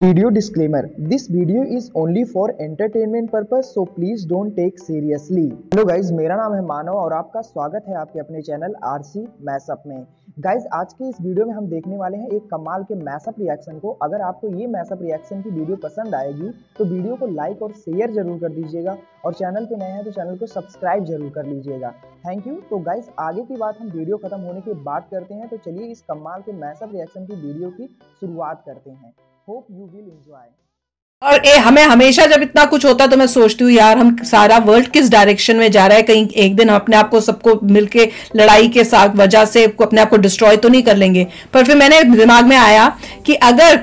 Video disclaimer: This video is only for entertainment purpose, so please don't take seriously. Hello guys, मेरा नाम है मानव और आपका स्वागत है आपके अपने चैनल आरसी मैसअप में। गाइज, आज के इस वीडियो में हम देखने वाले हैं एक कमाल के मैसअप रिएक्शन को। अगर आपको ये मैसअप रिएक्शन की वीडियो पसंद आएगी तो वीडियो को लाइक और शेयर जरूर कर दीजिएगा और चैनल पे नए हैं तो चैनल को सब्सक्राइब जरूर कर लीजिएगा। Thank you. तो गाइज, आगे की बात हम वीडियो खत्म होने के बाद करते हैं, तो चलिए इस कमाल के मैसअप रिएक्शन की वीडियो की शुरुआत करते हैं। Hope you will enjoy. और हमें हमेशा जब इतना कुछ होता है तो मैं सोचती हूँ यार, हम सारा वर्ल्ड किस डायरेक्शन में जा रहा है, कहीं एक दिन हम अपने आप को सबको मिलके लड़ाई के साथ वजह से अपने आप को डिस्ट्रॉय तो नहीं कर लेंगे। पर फिर मैंने दिमाग में आया कि अगर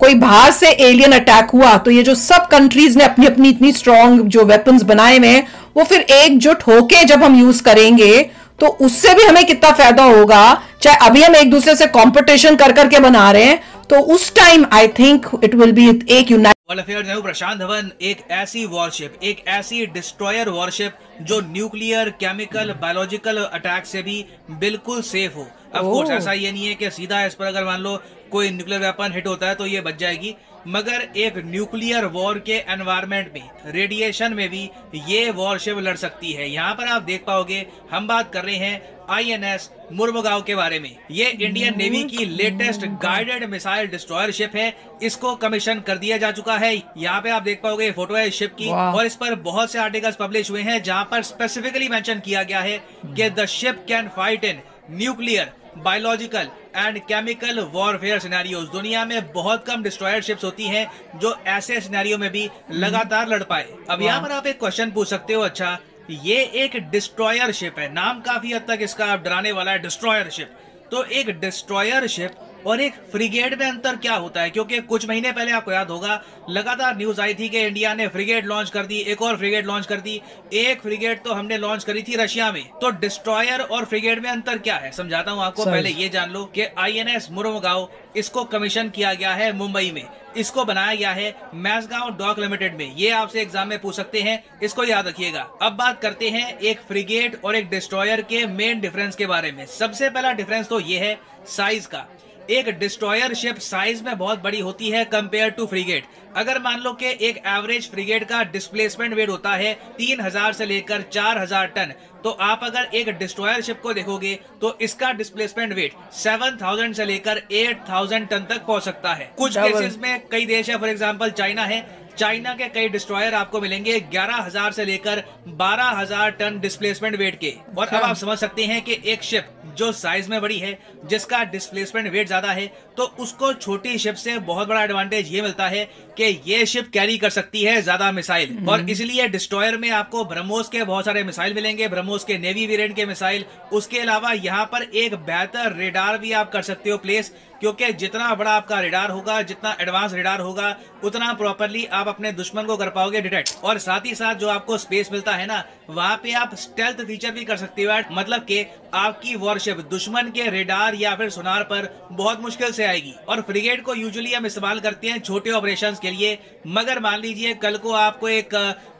कोई बाहर से एलियन अटैक हुआ तो ये जो सब कंट्रीज ने अपनी अपनी इतनी स्ट्रॉन्ग जो वेपन्स बनाए हुए हैं वो फिर एकजुट होके जब हम यूज करेंगे तो उससे भी हमें कितना फायदा होगा। चाहे अभी हम एक दूसरे से कंपटीशन कर करके बना रहे हैं तो उस time I think it will be एक यूनाइटेड वर्ल्ड अफेयर्स में प्रशांत धवन एक ऐसी वॉरशिप, एक ऐसी डिस्ट्रॉयर वॉरशिप जो न्यूक्लियर, केमिकल, बायोलॉजिकल अटैक से भी बिल्कुल सेफ हो। ऑफ कोर्स ऐसा ये नहीं है कि सीधा इस पर अगर मान लो कोई न्यूक्लियर वेपन हिट होता है तो ये बच जाएगी, मगर एक न्यूक्लियर वॉर के एनवायरनमेंट में, रेडिएशन में भी ये वॉरशिप लड़ सकती है। यहाँ पर आप देख पाओगे हम बात कर रहे हैं INS मुर्मुगांव के बारे में। ये इंडियन नेवी की latest guided missile destroyer ship है। इसको कमीशन कर दिया जा चुका है। यहाँ पे आप देख पाओगे फोटो है शिप की और इस पर बहुत से आर्टिकल्स पब्लिश हुए हैं जहाँ पर स्पेसिफिकली मेंशन किया गया है कि the ship can fight in nuclear, biological and chemical warfare scenarios. दुनिया में बहुत कम डिस्ट्रॉयर शिप्स होती हैं जो ऐसे सिनेरियो में भी लगातार लड़ पाए। अब यहाँ पर आप एक क्वेश्चन पूछ सकते हो, अच्छा ये एक डिस्ट्रॉयर शिप है, नाम काफी हद तक इसका डराने वाला है, डिस्ट्रॉयर शिप। तो एक डिस्ट्रॉयर शिप और एक फ्रिगेट में अंतर क्या होता है? क्योंकि कुछ महीने पहले आपको याद होगा लगातार न्यूज आई थी कि इंडिया ने फ्रिगेट लॉन्च कर दी, एक और फ्रिगेट लॉन्च कर दी। एक फ्रिगेट तो हमने लॉन्च करी थी रशिया में। तो डिस्ट्रॉयर और फ्रिगेट में अंतर क्या है समझाता हूँ आपको। पहले ये जान लो कि INS मुर्मुगांव इसको कमीशन किया गया है मुंबई में। इसको बनाया गया है मैसगांव डॉक लिमिटेड में। ये आपसे एग्जाम में पूछ सकते हैं, इसको याद रखिएगा। अब बात करते हैं एक फ्रिगेट और एक डिस्ट्रॉयर के मेन डिफरेंस के बारे में। सबसे पहला डिफरेंस तो ये है साइज का। एक डिस्ट्रॉयर शिप साइज में बहुत बड़ी होती है कंपेयर टू फ्रिगेट। अगर मान लो कि एक एवरेज फ्रिगेट का डिस्प्लेसमेंट वेट होता है 3000 से लेकर 4000 टन, तो आप अगर एक डिस्ट्रॉयर शिप को देखोगे तो इसका डिस्प्लेसमेंट वेट 7000 से लेकर 8000 टन तक पहुंच सकता है। कुछ केसेस में कई देश है, फॉर एग्जांपल चाइना है, चाइना के कई डिस्ट्रॉयर आपको मिलेंगे 11000 से लेकर 12000 टन डिस्प्लेसमेंट वेट के। और अब आप समझ सकते हैं कि एक शिप जो साइज में बड़ी है, जिसका डिस्प्लेसमेंट वेट ज्यादा है, तो उसको छोटी शिप से बहुत बड़ा एडवांटेज ये मिलता है कि ये शिप कैरी कर सकती है ज्यादा मिसाइल। और इसलिए डिस्ट्रॉयर में आपको ब्रह्मोस के बहुत सारे मिसाइल मिलेंगे, ब्रह्मोस के नेवी वेरिएंट के मिसाइल। उसके अलावा यहाँ पर एक बेहतर रेडार भी आप कर सकते हो प्लेस, क्योंकि जितना बड़ा आपका रेडार होगा, जितना एडवांस रेडार होगा, उतना प्रॉपरली आप अपने दुश्मन को कर पाओगे डिटेक्ट। और साथ ही साथ जो आपको स्पेस मिलता है ना, वहां पे आप स्टेल्थ फीचर भी कर सकते हो। मतलब कि आपकी वॉरशिप दुश्मन के रेडार या फिर सोनार पर बहुत मुश्किल से आएगी। और फ्रिगेट को यूजुअली हम इस्तेमाल करते हैं छोटे ऑपरेशंस के लिए, मगर मान लीजिए कल को आपको एक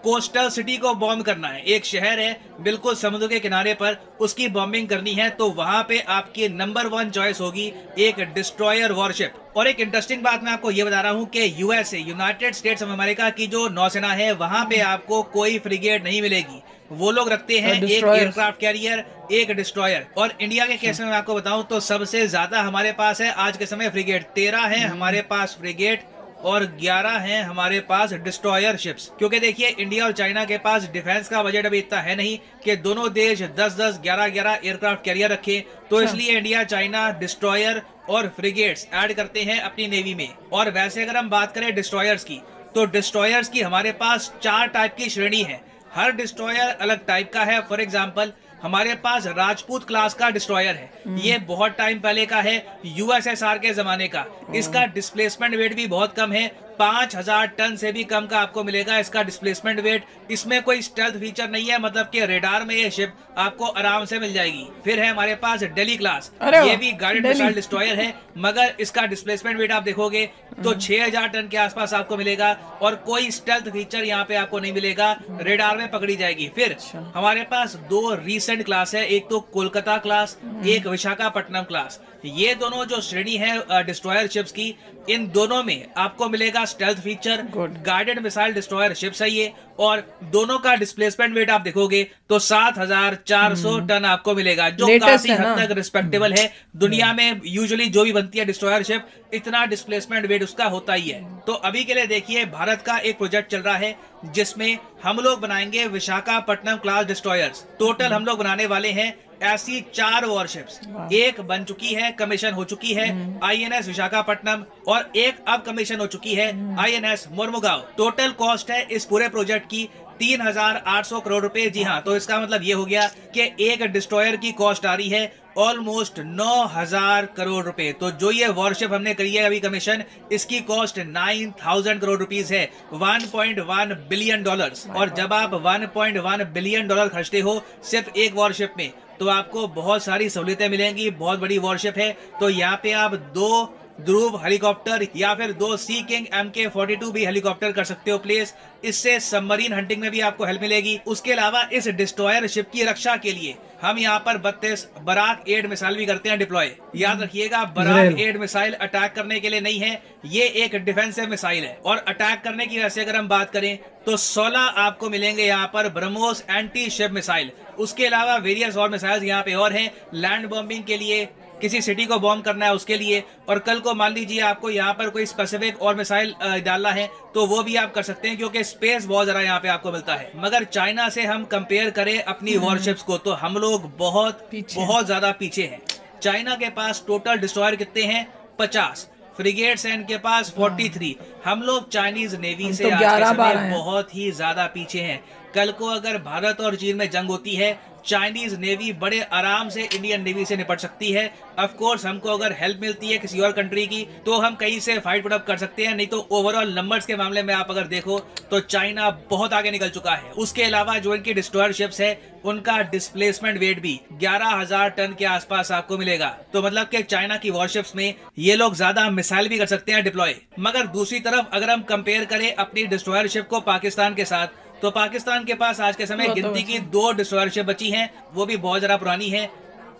कोस्टल सिटी को बॉम्ब करना है, एक शहर है बिल्कुल समुद्र के किनारे पर, उसकी बॉम्बिंग करनी है, तो वहां पे आपकी नंबर 1 चॉइस होगी एक डिस्ट्रॉयर वॉरशिप। और एक इंटरेस्टिंग बात मैं आपको ये बता रहा हूँ कि USA, United states of America की जो नौसेना है, वहां पे आपको कोई फ्रिगेट नहीं मिलेगी। वो लोग रखते हैं एक एयरक्राफ्ट कैरियर, एक डिस्ट्रॉयर। और इंडिया के केस में मैं आपको बताऊं तो सबसे ज्यादा हमारे पास है आज के समय फ्रिगेट। 13 है हमारे पास फ्रिगेट और 11 हैं हमारे पास डिस्ट्रॉयर शिप्स। क्योंकि देखिए इंडिया और चाइना के पास डिफेंस का बजट अभी इतना है नहीं कि दोनों देश 10-10, 11-11 एयरक्राफ्ट कैरियर रखें, तो इसलिए इंडिया चाइना डिस्ट्रॉयर और फ्रिगेट्स ऐड करते हैं अपनी नेवी में। और वैसे अगर हम बात करें डिस्ट्रॉयर्स की, तो डिस्ट्रॉयर्स की हमारे पास 4 टाइप की श्रेणी है। हर डिस्ट्रॉयर अलग टाइप का है। फॉर एग्जाम्पल हमारे पास राजपूत क्लास का डिस्ट्रॉयर है। ये बहुत टाइम पहले का है, USSR के जमाने का। इसका डिस्प्लेसमेंट वेट भी बहुत कम है, 5000 टन से भी कम का आपको मिलेगा इसका डिस्प्लेसमेंट वेट। इसमें कोई स्टेल्थ फीचर नहीं है, मतलब कि रेडार में ये शिप आपको आराम से मिल जाएगी। फिर है हमारे पास डेली क्लास, ये भी गाइडेड मिसाइल डिस्ट्रॉयर है, मगर इसका डिस्प्लेसमेंट वेट आप देखोगे तो 6000 टन के आसपास आपको मिलेगा और कोई स्टेल्थ फीचर यहाँ पे आपको नहीं मिलेगा, रेडार में पकड़ी जाएगी। फिर हमारे पास 2 रीसेंट क्लास है, एक तो कोलकाता क्लास, एक विशाखापट्टनम क्लास। ये दोनों जो श्रेणी है डिस्ट्रॉयर शिप्स की, इन दोनों में आपको मिलेगा stealth feature, guided missile destroyer ships है ये, और दोनों का डिस्प्लेसमेंट वेट आप देखोगे तो 7400 टन आपको मिलेगा, जो काफी हद तक रिस्पेक्टेबल है। दुनिया में यूजुअली जो भी बनती है डिस्ट्रॉयर शिप, इतना डिस्प्लेसमेंट वेट उसका होता ही है। तो अभी के लिए देखिए, भारत का एक प्रोजेक्ट चल रहा है जिसमें हम लोग बनाएंगे विशाखापट्टनम क्लास डिस्ट्रॉयर्स। टोटल हम लोग बनाने वाले हैं ऐसी 4 वॉरशिप्स। एक बन चुकी है, कमीशन हो चुकी है, INS विशाखापट्टनम, और एक अब कमीशन हो चुकी है, INS मोरमुगांव। टोटल कॉस्ट है इस पूरे प्रोजेक्ट की 3800 करोड़ रुपए। जी हाँ, तो इसका मतलब ये हो गया कि एक डिस्ट्रॉयर की कॉस्ट आ रही है ऑलमोस्ट 9000 करोड़ रुपए। तो जो ये वॉरशिप हमने करी है अभी कमीशन, इसकी कॉस्ट 9000 करोड़ रुपीस है, 1.1 बिलियन डॉलर्स। और जब आप 1.1 बिलियन डॉलर खर्चते हो सिर्फ एक वॉरशिप में, तो आपको बहुत सारी सहूलियतें मिलेंगी। बहुत बड़ी वॉरशिप है, तो यहाँ पे आप 2 ध्रुव हेलीकॉप्टर या फिर 2 सी किंग MK-42 भी हेलीकॉप्टर कर सकते हो प्लेस। इससे सबमरीन हंटिंग में भी आपको हेल्प मिलेगी। उसके अलावा इस डिस्ट्रॉयर शिप की रक्षा के लिए हम यहाँ पर 32 बराक 8 मिसाइल भी करते हैं डिप्लॉय। याद रखिएगा, बराक 8 मिसाइल अटैक करने के लिए नहीं है, ये एक डिफेंसिव मिसाइल है। और अटैक करने की वैसे अगर हम बात करें तो 16 आपको मिलेंगे यहाँ पर ब्रह्मोस एंटी शिप मिसाइल। उसके अलावा वेरियस और मिसाइल यहाँ पे और हैं, लैंड बॉम्बिंग के लिए, किसी सिटी को बॉम्ब करना है उसके लिए, और कल को मान लीजिए आपको यहाँ पर कोई स्पेसिफिक और मिसाइल डालना है तो वो भी आप कर सकते हैं, क्योंकि स्पेस बहुत ज्यादा यहाँ पे आपको मिलता है। मगर चाइना से हम कंपेयर करें अपनी वॉरशिप्स को तो हम लोग बहुत ज्यादा पीछे हैं। चाइना के पास टोटल डिस्ट्रॉयर कितने हैं? 50, फ्रिगेट्स हैं इनके पास 43। हम लोग चाइनीज नेवी से आज के समय बहुत ही ज्यादा पीछे हैं। कल को अगर भारत और चीन में जंग होती है, चाइनीज नेवी बड़े आराम से इंडियन नेवी से निपट सकती है। ऑफ कोर्स हमको अगर हेल्प मिलती है किसी और कंट्री की तो हम कहीं से फाइट पुट अप कर सकते हैं, नहीं तो ओवरऑल नंबर्स के मामले में आप अगर देखो तो चाइना बहुत आगे निकल चुका है। उसके अलावा जो इनकी डिस्ट्रॉयर शिप्स है उनका डिस्प्लेसमेंट वेट भी 11000 टन के आसपास आपको मिलेगा। तो मतलब कि चाइना की वॉरशिप्स में ये लोग ज्यादा मिसाइल भी कर सकते हैं डिप्लॉय। मगर दूसरी तरफ अगर हम कंपेयर करें अपनी डिस्ट्रॉयर शिप को पाकिस्तान के साथ, तो पाकिस्तान के पास आज के समय गिनती की 2 डिस्ट्रॉयर शिप बची हैं, वो भी बहुत ज्यादा पुरानी है,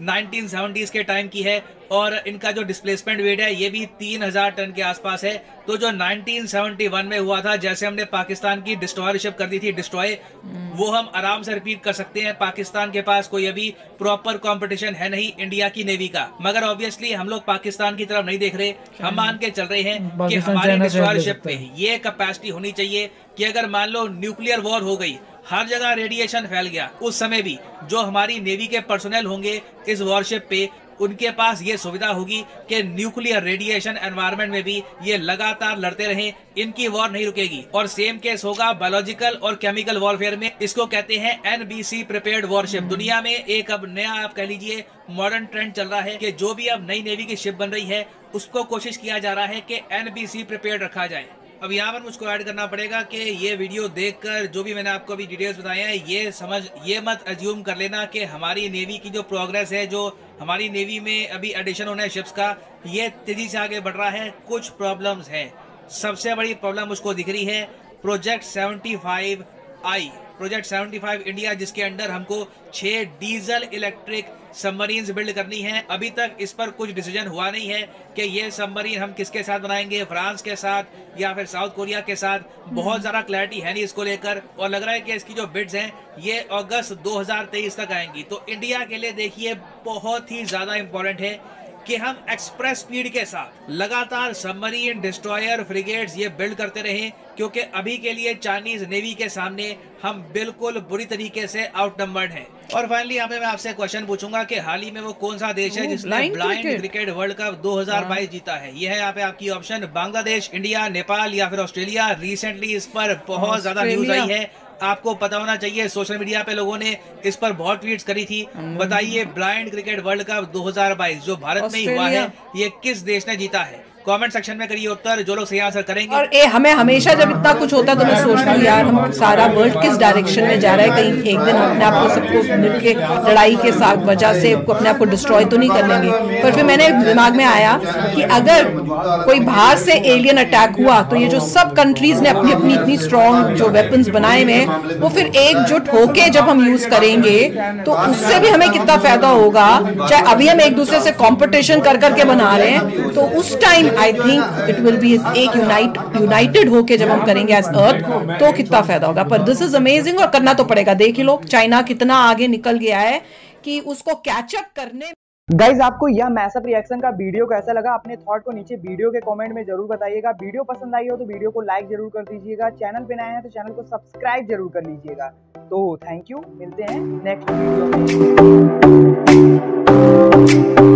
1970s के टाइम की है, और इनका जो डिस्प्लेसमेंट वेट है ये भी 3000 टन के आसपास है। तो जो 1971 में हुआ था, जैसे हमने पाकिस्तान की डिस्ट्रॉयर शिप कर दी थी डिस्ट्रॉय, वो हम आराम से रिपीट कर सकते हैं। पाकिस्तान के पास कोई अभी प्रॉपर कंपटीशन है नहीं इंडिया की नेवी का, मगर ऑब्वियसली हम लोग पाकिस्तान की तरफ नहीं देख रहे। हम मान के चल रहे हैं कि हमारी डिस्ट्रॉयर शिप पे ये कैपेसिटी होनी चाहिए कि अगर मान लो न्यूक्लियर वॉर हो गई, हर जगह रेडिएशन फैल गया, उस समय भी जो हमारी नेवी के पर्सोनेल होंगे इस वॉरशिप पे, उनके पास ये सुविधा होगी कि न्यूक्लियर रेडिएशन एनवायरनमेंट में भी ये लगातार लड़ते रहें, इनकी वॉर नहीं रुकेगी। और सेम केस होगा बायोलॉजिकल और केमिकल वॉरफेयर में, इसको कहते हैं NBC प्रिपेयर्ड वॉरशिप। दुनिया में एक अब नया आप कह लीजिए मॉडर्न ट्रेंड चल रहा है कि जो भी अब नई नेवी की शिप बन रही है उसको कोशिश किया जा रहा है कि NBC प्रिपेयर्ड रखा जाए। अब यहाँ पर मुझको ऐड करना पड़ेगा कि ये वीडियो देखकर जो भी मैंने आपको अभी डिटेल्स बताए हैं, ये मत अज्यूम कर लेना कि हमारी नेवी की जो प्रोग्रेस है, जो हमारी नेवी में अभी एडिशन होना है शिप्स का, ये तेजी से आगे बढ़ रहा है। कुछ प्रॉब्लम्स हैं। सबसे बड़ी प्रॉब्लम मुझको दिख रही है प्रोजेक्ट 75I, प्रोजेक्ट 75 इंडिया, जिसके अंडर हमको 6 डीजल इलेक्ट्रिक सबमरीन्स बिल्ड करनी है। अभी तक इस पर कुछ डिसीजन हुआ नहीं है कि ये सबमरीन हम किसके साथ बनाएंगे, फ्रांस के साथ या फिर साउथ कोरिया के साथ। बहुत ज्यादा क्लैरिटी है नहीं इसको लेकर, और लग रहा है कि इसकी जो बिड्स हैं ये अगस्त 2023 तक आएंगी। तो इंडिया के लिए देखिए बहुत ही ज्यादा इंपॉर्टेंट है कि हम एक्सप्रेस स्पीड के साथ लगातार सबमरीन, डिस्ट्रॉयर, फ्रिगेट्स ये बिल्ड करते रहें, क्योंकि अभी के लिए चाइनीज नेवी के सामने हम बिल्कुल बुरी तरीके से आउटनंबर्ड हैं। और फाइनली यहाँ पे मैं आपसे क्वेश्चन पूछूंगा कि हाल ही में वो कौन सा देश है जिसने ब्लाइंड क्रिकेट वर्ल्ड कप 2022 जीता है। ये है यहाँ पे आपकी ऑप्शन, बांग्लादेश, इंडिया, नेपाल या फिर ऑस्ट्रेलिया। रिसेंटली इस पर बहुत ज्यादा न्यूज आई है, आपको पता होना चाहिए, सोशल मीडिया पे लोगों ने इस पर बहुत ट्वीट्स करी थी। बताइए ब्लाइंड क्रिकेट वर्ल्ड कप 2022 जो भारत में ही हुआ है, ये किस देश ने जीता है? कमेंट सेक्शन में करिए उत्तर, जो लोग सही आंसर करेंगे। और हमें हमेशा जब इतना कुछ होता है तो मैं सोचती हूँ यार हम सारा वर्ल्ड किस डायरेक्शन में जा रहा है, कहीं एक दिन हम अपने आप को सबको मिलके लड़ाई के साथ वजह से अपने आप को डिस्ट्रॉय तो नहीं कर लेंगे। पर फिर मैंने दिमाग में आया कि अगर कोई बाहर से एलियन अटैक हुआ तो ये जो सब कंट्रीज ने अपनी अपनी इतनी स्ट्रॉन्ग जो वेपन्स बनाए हुए हैं वो फिर एकजुट होके जब हम यूज करेंगे तो उससे भी हमें कितना फायदा होगा। चाहे अभी हम एक दूसरे से कंपटीशन कर करके बना रहे हैं तो उस time I think it will be एक यूनाइटेड होके जब हम करेंगे एज अर्थ तो कितना फायदा होगा। पर दिस इज अमेजिंग और करना तो पड़ेगा। देख ही लो चाइना कितना आगे निकल गया है कि उसको कैचअप करने। गाइज आपको यह मैसअप रिएक्शन का वीडियो कैसा लगा, अपने थॉट को नीचे वीडियो के कमेंट में जरूर बताइएगा। वीडियो पसंद आई हो तो वीडियो को लाइक जरूर कर दीजिएगा। चैनल पे नए हैं तो चैनल को सब्सक्राइब जरूर कर लीजिएगा। तो थैंक यू, मिलते हैं नेक्स्ट वीडियो में।